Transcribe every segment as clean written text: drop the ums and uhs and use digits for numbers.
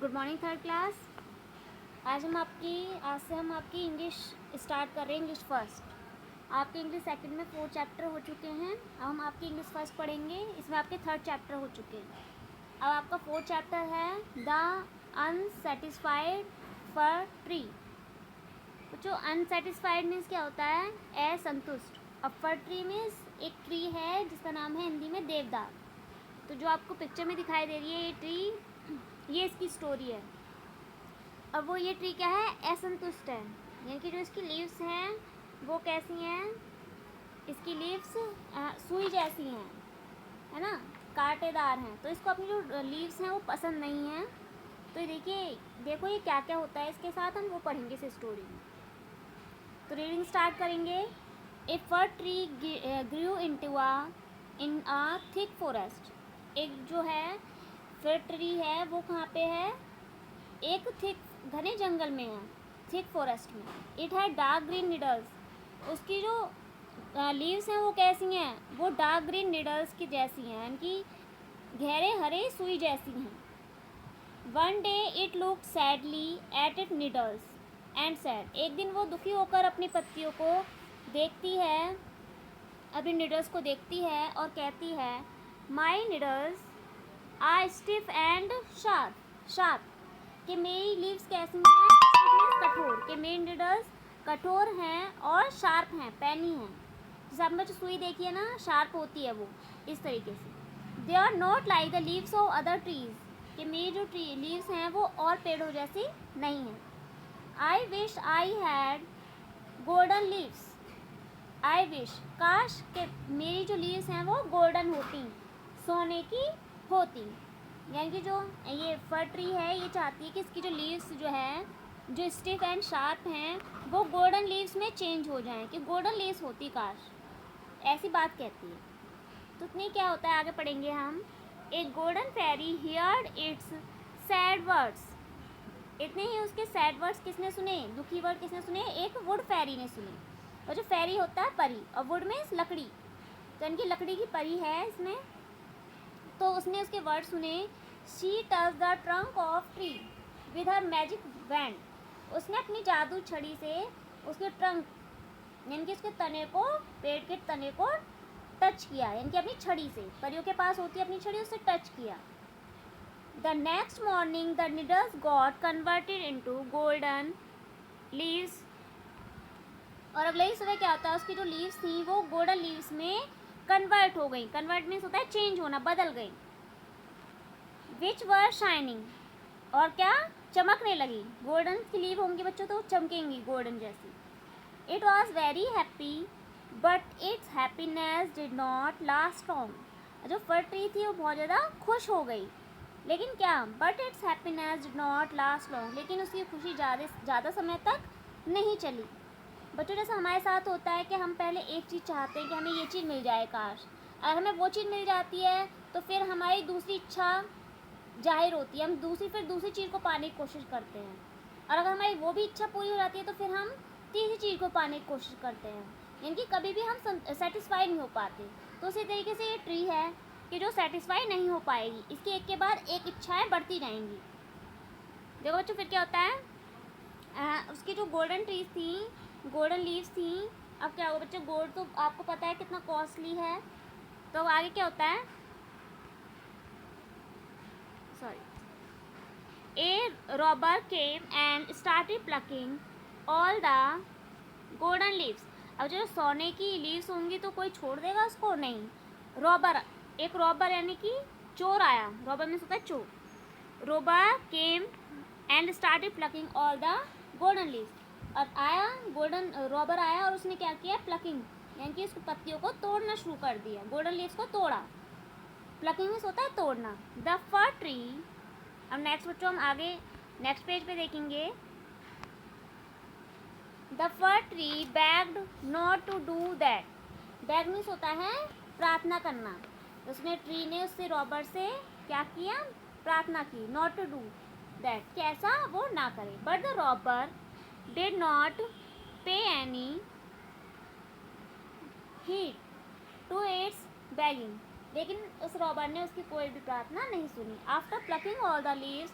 Good morning third class. आज से हम आपकी इंग्लिश स्टार्ट कर रहे हैं। English first. आपके इंग्लिश सेकंड में 4 चैप्टर हो चुके हैं। अब हम आपकी इंग्लिश फर्स्ट पढ़ेंगे। इसमें आपके 3rd चैप्टर हो चुके हैं। अब आपका 4th चैप्टर है द अनसेटिस्फाइड फर ट्री। जो अनसेटिस्फाइड मीन्स क्या होता है? असंतुष्ट। अब फर ट्री मीन्स एक ट्री है जिसका नाम है हिंदी में देवदार। तो जो आपको पिक्चर में दिखाई दे रही है ये ट्री, ये इसकी स्टोरी है। अब वो ये ट्री क्या है? असंतुष्ट है। यानी कि जो इसकी लीव्स हैं वो कैसी हैं? इसकी लीव्स सुई जैसी हैं, है ना, कांटेदार हैं। तो इसको अपनी जो लीव्स हैं वो पसंद नहीं है। तो देखो ये क्या क्या होता है इसके साथ, हम वो पढ़ेंगे इस स्टोरी में। तो रीडिंग स्टार्ट करेंगे। A fir tree grew in a thick forest. एक जो है फर ट्री है वो कहाँ पे है? एक थिक घने जंगल में है, थिक फॉरेस्ट में। इट है डार्क ग्रीन निडल्स। उसकी जो लीव्स हैं वो कैसी हैं? वो डार्क ग्रीन निडल्स की जैसी हैं, यानी कि गहरे हरे सुई जैसी हैं। One day it look sadly at it needles and sad. एक दिन वो दुखी होकर अपनी पत्तियों को देखती है, अपनी निडल्स को देखती है और कहती है, my needles are stiff and sharp. कि मेरी लीव्स कैसी हैं? कठोर। कि मेरी निडल्स कठोर हैं और शार्प हैं, पैनी हैं। जैसे आपने जो सुई देखी है ना, शार्प होती है वो, इस तरीके से। They are not like the leaves of other trees. कि मेरी जो ट्री लीव्स हैं वो और पेड़ों जैसी नहीं हैं। आई wish I had golden leaves. I wish, काश के मेरी जो लीव्स हैं वो गोल्डन होती, सोने की होती। यानी कि जो ये फर ट्री है ये चाहती है कि इसकी जो लीव्स जो है, जो स्टिफ एंड शार्प हैं, वो गोल्डन लीव्स में चेंज हो जाएं, कि गोल्डन लीव्स होती काश, ऐसी बात कहती है। तो इतनी क्या होता है आगे पढ़ेंगे हम। एक golden fairy heard its sad words. इतने ही उसके सैड वर्ड्स किसने सुने? दुखी वर्ड किसने सुने? एक वुड फेरी ने सुने। और जो फेरी होता है परी, और वुड में लकड़ी, तो इनकी लकड़ी की परी है इसमें। तो उसने उसके वर्ड सुने। She touch the trunk of tree with her magic wand. उसने अपनी जादू छड़ी से उसके ट्रंक, यानी कि उसके तने को, पेड़ के तने को टच किया, यानी कि अपनी छड़ी से, परियों के पास होती है अपनी छड़ी, उससे टच किया। The next morning the needles got converted into golden leaves. और अगले सुबह क्या होता है, उसकी जो लीव्स थी वो गोल्डन लीव्स में कन्वर्ट हो गई। कन्वर्ट मीन्स होता है चेंज होना, बदल गई। विच वर शाइनिंग, और क्या? चमकने लगी। गोल्डन की लीव होंगी बच्चों तो चमकेंगी गोल्डन जैसी। It was very happy but it's happiness did not last long. जो फर ट्री थी वो बहुत ज़्यादा खुश हो गई, लेकिन क्या? But it's happiness did not last long. लेकिन उसकी खुशी ज़्यादा समय तक नहीं चली। बच्चों जैसा हमारे साथ होता है कि हम पहले एक चीज़ चाहते हैं कि हमें ये चीज़ मिल जाए काश, अगर हमें वो चीज़ मिल जाती है तो फिर हमारी दूसरी इच्छा जाहिर होती है, हम फिर दूसरी चीज़ को पाने की कोशिश करते हैं। और अगर हमारी वो भी इच्छा पूरी हो जाती है तो फिर हम तीसरी चीज़ को पाने की कोशिश करते हैं, यानी कि कभी भी हम सेटिस्फाई नहीं हो पाते। तो उसी तरीके से ये ट्री है कि जो सेटिस्फाई नहीं हो पाएगी, इसकी एक के बाद एक इच्छाएँ बढ़ती जाएंगी। देखो बच्चों फिर क्या होता है, उसकी जो गोल्डन ट्रीज थी, गोल्डन लीव्स थी। अब क्या होगा बच्चों, गोल्ड तो आपको पता है कितना कॉस्टली है। तो आगे क्या होता है, A robber came and started plucking all the golden leaves. अब जो सोने की लीव्स होंगी तो कोई छोड़ देगा उसको? नहीं। रॉबर, एक रॉबर यानी कि चोर आया। रॉबर में होता है चोर। Robber came and started plucking all the golden leaves. और आया गोल्डन रॉबर आया और उसने क्या किया? प्लकिंग, यानी कि उसकी पत्तियों को तोड़ना शुरू कर दिया, गोल्डन लीव्स को तोड़ा। प्लकिंग में होता है तोड़ना। The fir tree. अब नेक्स्ट बच्चों हम आगे नेक्स्ट पेज पे देखेंगे। The fir tree begged not to do that. Beg means होता है प्रार्थना करना। उसने ट्री ने उससे रॉबर से क्या किया? प्रार्थना की, नॉट टू डू दैट, कैसा? वो ना करे। But the robber did not pay any heed to its begging. लेकिन उस रॉबर ने उसकी कोई भी प्रार्थना नहीं सुनी। After plucking all the leaves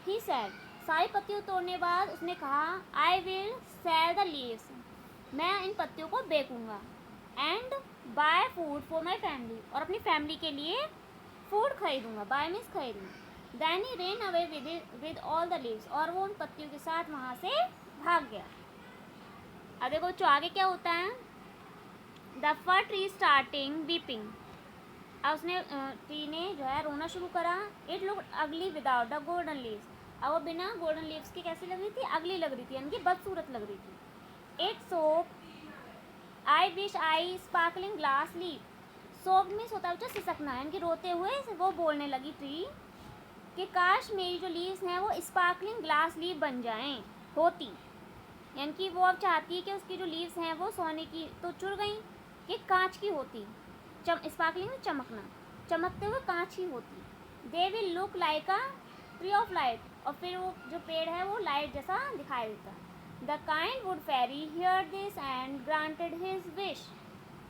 he said, सारी पत्तियों तोड़ने बाद उसने कहा, I will sell the leaves, मैं इन पत्तियों को बेचूंगा, and buy food for my family, और अपनी फैमिली के लिए फूड खरीदूंगा, बाय मीन्स खरीदूंगा। Then he ran away with all the leaves, और वो उन पत्तियों के साथ वहाँ से भाग गया। अब देखो जो आगे क्या होता है, the fir tree starting weeping, अब उसने ट्री ने जो है रोना शुरू करा। इट लुक अगली विदाउट द गोल्डन लीव्स, अब वो बिना गोल्डन लीव्स की कैसी लग रही थी, अगली लग रही थी, यानी कि बदसूरत लग रही थी। It soap I wish I sparkling glass leave, soap में सोता बच्चा सिसकना, यानी कि रोते हुए वो बोलने लगी ट्री कि काश मेरी जो लीव्स हैं वो स्पार्कलिंग ग्लास लीव बन जाएं होती, यानी कि वो अब चाहती है कि उसकी जो लीव्स हैं वो सोने की तो चुर गई, कि कांच की होती, स्पार्कलिंग में चमकना, चमकते हुए कांच की होती। They will look like a tree of light, और फिर वो जो पेड़ है वो लाइट जैसा दिखाई देता। The kind wood fairy hear this and granted his wish,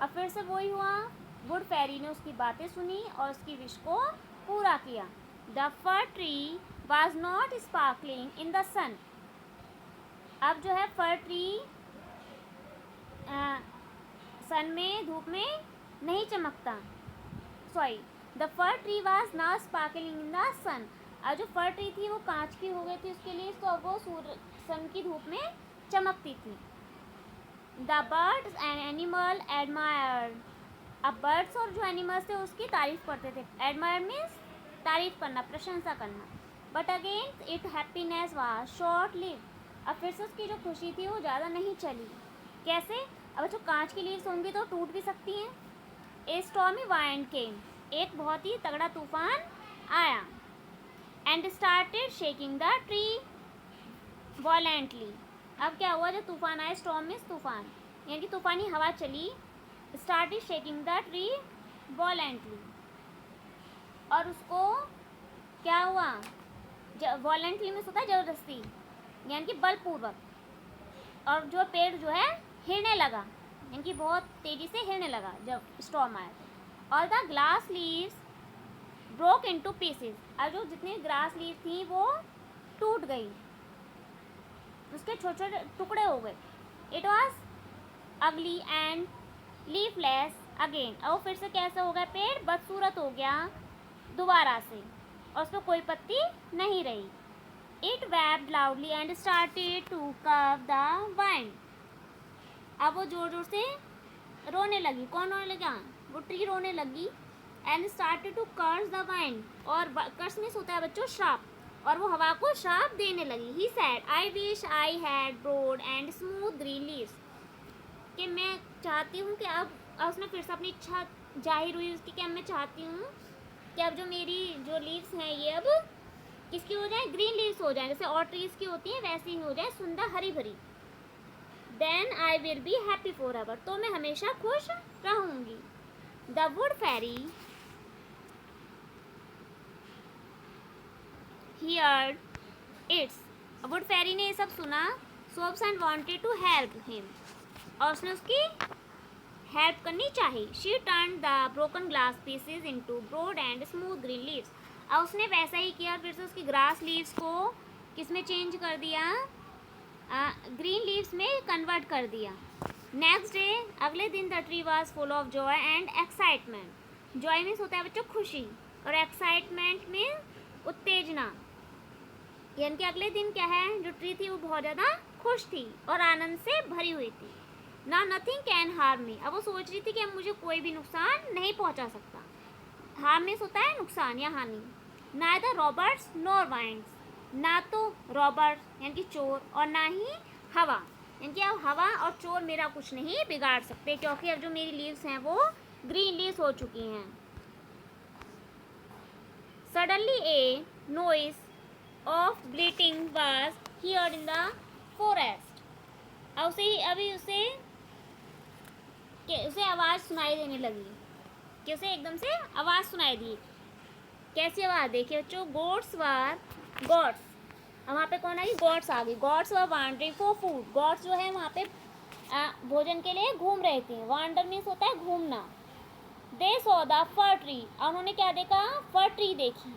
अब फिर से वही हुआ, वुड फेरी ने उसकी बातें सुनी और उसकी विश को पूरा किया। The fir tree was not sparkling in the sun, अब जो है फर ट्री सन में, धूप में नहीं चमकता, sorry, the fir tree was not sparkling in the sun, अब जो फर ट्री थी वो कांच की हो गई थी उसके लिए, तो अब वो सन की धूप में चमकती थी। The birds and animal admire, अब बर्ड्स और जो एनिमल्स थे उसकी तारीफ करते थे, एडमायर मीन्स तारीफ करना, प्रशंसा करना। But again it happiness was short live, अब फिर से उसकी जो खुशी थी वो ज़्यादा नहीं चली। कैसे, अब जो कांच की लीव्स होंगी तो टूट भी सकती हैं। ए स्टॉर्मी वाइंड केम, एक बहुत ही तगड़ा तूफान आया, and started shaking the tree voluntarily, अब क्या हुआ, जब तूफान आया, स्टॉर्म मीन्स तूफान, यानी कि तूफानी हवा चली, started shaking the tree voluntarily, और उसको क्या हुआ, वॉलेंटली मीन्स होता है ज़बरदस्ती, यानी कि बलपूर्वक, और जो पेड़ जो है हिलने लगा, यानी कि बहुत तेज़ी से हिलने लगा जब स्टॉर्म आया। और the glass leaves broke into pieces, और जो जितनी ग्रास लीव थी वो टूट गई, उसके छोटे छोटे टुकड़े हो गए। इट वॉज अगली एंड लीफलेस अगेन, और फिर से कैसा हो गया, पेड़ बदसूरत हो गया दोबारा से, और उस पर कोई पत्ती नहीं रही। It wept loudly and started to curse the wind, अब वो जोर जोर से रोने लगी, कौन रोने लगा, वो ट्री रोने लगी। And started to curse the wind, और कर्स में होता है बच्चों श्राप, और वो हवा को श्राप देने लगी। He said I wish I had broad and smooth green leaves, कि मैं चाहती हूँ कि अब उसने फिर से अपनी इच्छा जाहिर हुई उसकी, कि अब मैं चाहती हूँ कि अब जो मेरी जो लीव्स हैं ये अब किसकी हो जाए, ग्रीन लीव्स हो जाए, जैसे और ट्रीज की होती हैं वैसी ही हो जाए, सुंदर हरी भरी। Then I will be happy forever, तो मैं हमेशा खुश रहूँगी। The wood fairy heard its, wood fairy ने ये सब सुना, sobs and wanted to help him, और उसने उसकी हेल्प करनी चाहिए। She turn the broken glass pieces into broad and smooth green leaves, और उसने वैसा ही किया, फिर से उसकी ग्रास लीव्स को किस में चेंज कर दिया, ग्रीन लीव्स में कन्वर्ट कर दिया। नेक्स्ट डे, अगले दिन, the tree was full of Joy and excitement, Joy means होता है बच्चों खुशी, और एक्साइटमेंट में उत्तेजना, यानी कि अगले दिन क्या है, जो ट्री थी वो बहुत ज़्यादा खुश थी और आनंद से भरी हुई थी। ना नथिंग कैन हार्म मी, अब वो सोच रही थी कि अब मुझे कोई भी नुकसान नहीं पहुंचा सकता। हार्म मीन्स होता है नुकसान या हानि। नाइदर रॉबर्ट्स नॉर वाइंड्स, ना तो रॉबर्ट यानी कि चोर, और ना ही हवा, यानी कि अब हवा और चोर मेरा कुछ नहीं बिगाड़ सकते, क्योंकि अब जो मेरी लीव्स हैं वो ग्रीन लीव्स हो चुकी हैं। Suddenly a noise of bleating was heard in the forest, अब उसे आवाज़ सुनाई देने लगी, कि उसे एकदम से आवाज़ सुनाई दी। कैसी आवाज़, देखिए बच्चों, गॉड्स, वहाँ पे कौन आ गई, गॉड्स आ गई। Gods were wandering for food, gods जो है वहाँ पे भोजन के लिए घूम रहे थे। वांडर मीन्स होता है घूमना। They saw the fir tree, उन्होंने क्या देखा, फर ट्री देखी।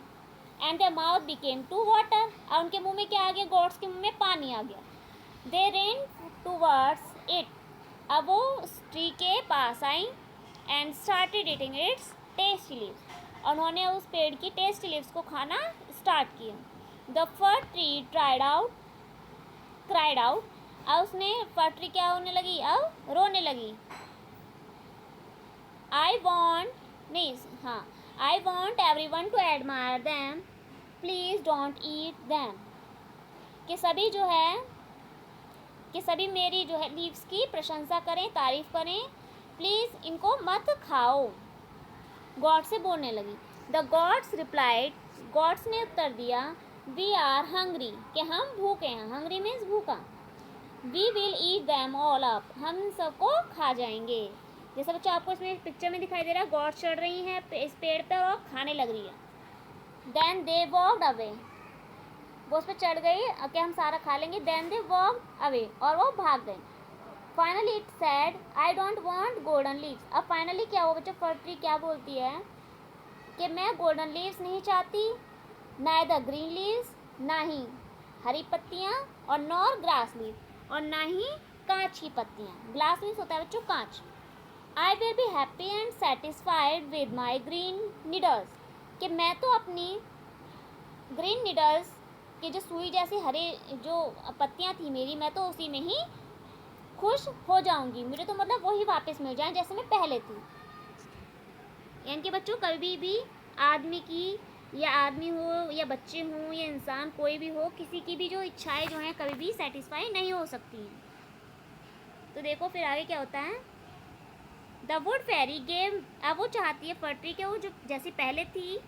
And their mouth became to water, और उनके मुंह में क्या आ गया, गॉड्स के मुंह में पानी आ गया। दे रेन टूवर्ड्स इट, अब वो ट्री के पास आई, and started eating its tasty leaves, और उन्होंने उस पेड़ की टेस्टी लीव्स को खाना स्टार्ट किया। The fir tree cried out, अब उसने फर ट्री क्या होने लगी, अब रोने लगी। I want everyone to admire them, please don't eat them, कि सभी मेरी जो है लीव्स की प्रशंसा करें, तारीफ करें, प्लीज इनको मत खाओ। गॉड से बोलने लगी। द गॉड्स रिप्लाइड, गॉड्स ने उत्तर दिया, वी आर हंग्री, कि हम भूखे हैं, हंग्री मीन्स भूखा। We will eat them all up, हम सबको खा जाएंगे। जैसे बच्चा आपको इसमें पिक्चर में दिखाई दे रहा है, गॉड चढ़ रही हैं इस पेड़ पर और खाने लग रही है। देन दे वॉक्ड अवे, वो उस पर चढ़ गई कि हम सारा खा लेंगे। देन दे वॉक्ड अवे, और वो भाग गए। Finally it said, I don't want golden leaves, अब फाइनली क्या हुआ बच्चा, फर ट्री क्या बोलती है कि मैं गोल्डन लीव्स नहीं चाहती, नाइदर ग्रीन लीव्स, ना ही हरी पत्तियाँ, और नॉर ग्रास लीव, और ना ही कांच की पत्तियाँ। ग्लास लीव्स होता है बच्चों कांच। आई will be happy and satisfied with my green needles, कि मैं तो अपनी ग्रीन नीडल्स कि जो सुई जैसी हरे जो पत्तियाँ थी मेरी, मैं तो उसी में ही खुश हो जाऊंगी, मुझे तो मतलब वही वापस मिल जाए जैसे मैं पहले थी। यानी कि बच्चों कभी भी आदमी की, या आदमी हो या बच्चे हों या इंसान कोई भी हो, किसी की भी जो इच्छाएं जो हैं कभी भी सेटिस्फाई नहीं हो सकती हैं। तो देखो फिर आगे क्या होता है। द वुड फेरी गेव, अब वो चाहती है फर ट्री के वो जो जैसी पहले थी,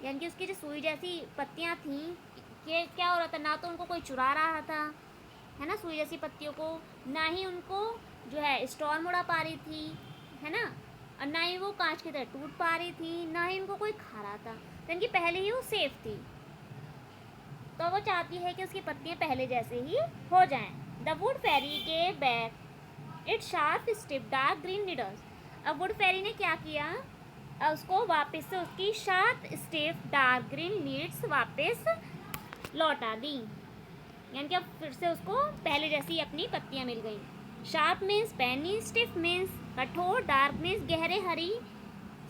यानी कि उसकी जो सुई जैसी पत्तियाँ थी, कि क्या हो रहा था, ना तो उनको कोई चुरा रहा था, है ना, सुई जैसी पत्तियों को, ना ही उनको जो है स्टॉर्म उड़ा पा रही थी, है ना, और ना ही वो कांच की तरह टूट पा रही थी, ना ही उनको कोई खा रहा था, यानी कि पहले ही वो सेफ थी। तो वो चाहती है कि उसकी पत्तियाँ पहले जैसे ही हो जाएं। The wood fairy gave back it sharp stiff dark green needles, अब वुड फेरी ने क्या किया, उसको वापस से उसकी sharp stiff dark green needs वापस लौटा दी, यानी कि अब फिर से उसको पहले जैसी अपनी पत्तियाँ मिल गई। शार्प मीन्स पैनी, स्टिफ मीन्स कठोर, डार्क मीन्स गहरे हरी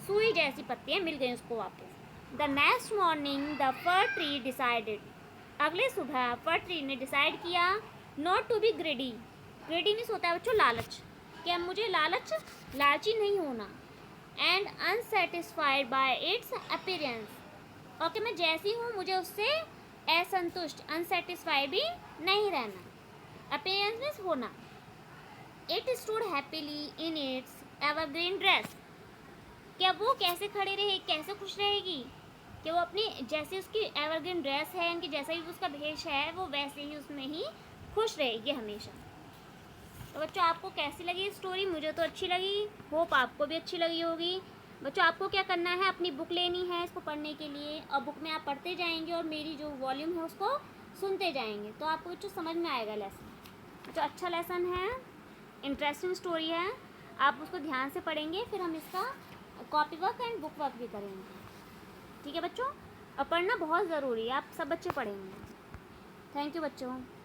सुई जैसी पत्तियाँ मिल गई उसको वापस। The next morning the fir tree decided, अगले सुबह फर ट्री ने डिसाइड किया, not to be greedy, greedy means होता है बच्चों लालच, कि अब मुझे लालची नहीं होना, and unsatisfied bye it's appearance, और कि मैं जैसी हूँ मुझे उससे असंतुष्ट, अनसेटिस्फाई भी नहीं रहना। अपीयरेंस मीन्स होना। It stood happily in its evergreen dress, क्या वो कैसे खड़ी रहेगी, कैसे खुश रहेगी, कि वो अपनी जैसे उसकी एवरग्रीन ड्रेस है, इनकी जैसा ही उसका भेष है, वो वैसे ही उसमें ही खुश रहेगी हमेशा। तो बच्चों आपको कैसी लगी स्टोरी, मुझे तो अच्छी लगी, होप आपको भी अच्छी लगी होगी। बच्चों आपको क्या करना है, अपनी बुक लेनी है इसको पढ़ने के लिए, और बुक में आप पढ़ते जाएंगे और मेरी जो वॉल्यूम है उसको सुनते जाएंगे, तो आपको बच्चों समझ में आएगा लेसन। जो अच्छा लेसन है, इंटरेस्टिंग स्टोरी है, आप उसको ध्यान से पढ़ेंगे, फिर हम इसका copy work and book work भी करेंगे। ठीक है बच्चों, और पढ़ना बहुत ज़रूरी है, आप सब बच्चे पढ़ेंगे। थैंक यू बच्चों।